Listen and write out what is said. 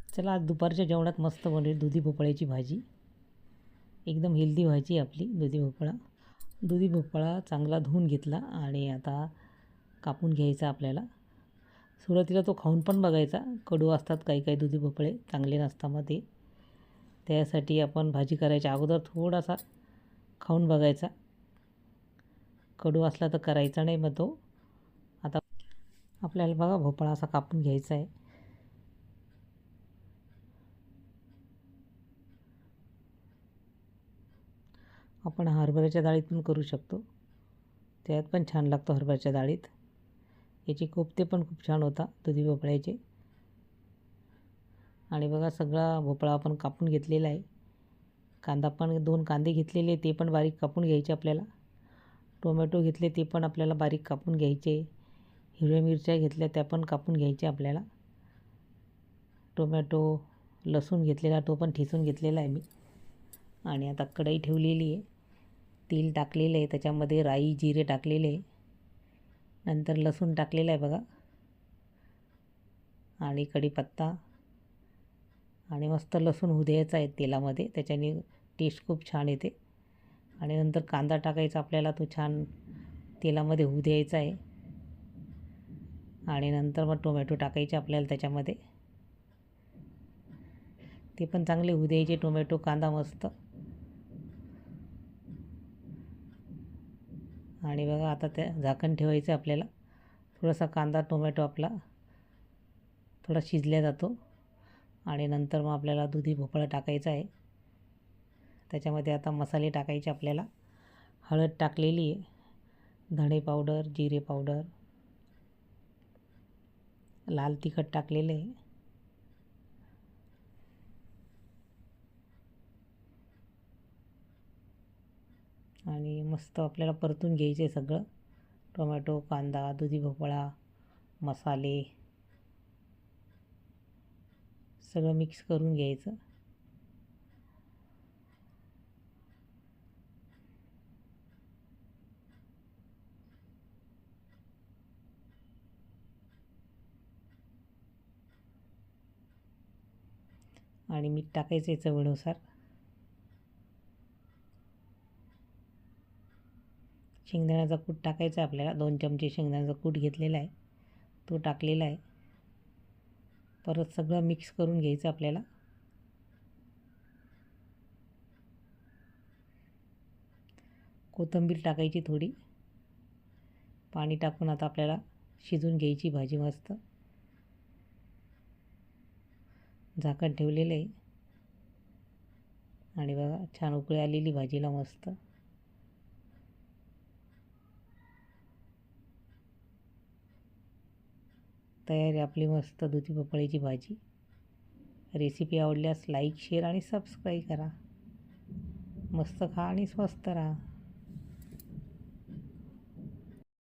चला आज दुपारच्या जेवणात मस्त बनवेल दुधी भोपळ्याची भाजी. एकदम हेल्दी भाजी आहे आपली दुधी भोपळा. दुधी भोपळा चांगला धुवून घेतला आणि आता कापून घ्यायचा आपल्याला. सुरुवातीला तो खाऊन पण बघायचा. कडू असतात काही काही दुधी भोपळे, चांगले नसतात मग ते. त्यासाठी आपण भाजी करायच्या अगोदर थोडासा खाऊन बघायचा. कडू असला तर करायचा नाही मग तो. आता आपल्याला बघा भोपळा असा कापून घ्यायचा आहे. आपण हरभऱ्याच्या डाळीतून करू शकतो, त्यात पण छान लागतो हरभऱ्याच्या डाळीत. याचे कोफ्ते पण खूप छान होता दुधी भोपळ्याचे. आणि बघा सगळा भोपळा आपण कापून घेतलेला आहे. कांदा पण 2 कांदे घेतलेले ते पण बारीक कापून घ्यायचे आपल्याला. टोमॅटो घेतले ते पण आपल्याला बारीक कापून घ्यायचे. हिरव्या मिरच्या घेतल्या त्या पण कापून घ्यायच्या आपल्याला. टोमॅटो, लसूण घेतलेला तो पण ठेचून घेतलेला आहे मी. आणि आता कढई ठेवलेली आहे. तेल टाकलेलं आहे, त्याच्यामध्ये राई जिरे टाकलेले आहे. नंतर लसूण टाकलेला आहे बघा, आणि कढीपत्ता. आणि मस्त लसूण होऊ द्यायचा आहे तेलामध्ये, त्याच्याने टेस्ट खूप छान येते. आणि नंतर कांदा टाकायचा आपल्याला, तो छान तेलामध्ये होऊ द्यायचा आहे. आणि नंतर मग टोमॅटो टाकायचे आपल्याला त्याच्यामध्ये, ते पण चांगले होऊ द्यायचे टोमॅटो कांदा मस्त. आणि बघा आता त्या झाकण ठेवायचं आपल्याला. थोडासा कांदा टोमॅटो आपला थोडा शिजल्या जातो. आणि नंतर मग आपल्याला दुधी भोपळा टाकायचा आहे. त्याच्यामध्ये आता मसाले टाकायचे आपल्याला. हळद टाकलेली आहे, धणे पावडर, जिरे पावडर, लाल तिखट टाकलेले आहे. आणि मस्त आपल्याला परतून घ्यायचे सगळं, टोमॅटो, कांदा, दुधी भोपळा, मसाले सगळं मिक्स करून घ्यायचं. आणि मीठ टाकायचं आहे चवीनुसार. शेंगदाण्याचा कूट टाकायचा आहे आपल्याला. 2 चमचे शेंगदाण्याचा कूट घेतलेला आहे, तो टाकलेला आहे. परत सगळं मिक्स करून घ्यायचं आपल्याला. कोथिंबीर टाकायची थोडी. पाणी टाकून आता आपल्याला शिजवून घ्यायची भाजी मस्त. झाकण ठेवलेलं आहे. आणि बघा छान उकळी आलेली भाजीला मस्त. तयार आहे आपली मस्त दुधी भोपळ्याची भाजी. रेसिपी आवडल्यास लाईक, शेअर आणि सबस्क्राईब करा. मस्त खा आणि स्वस्त राहा.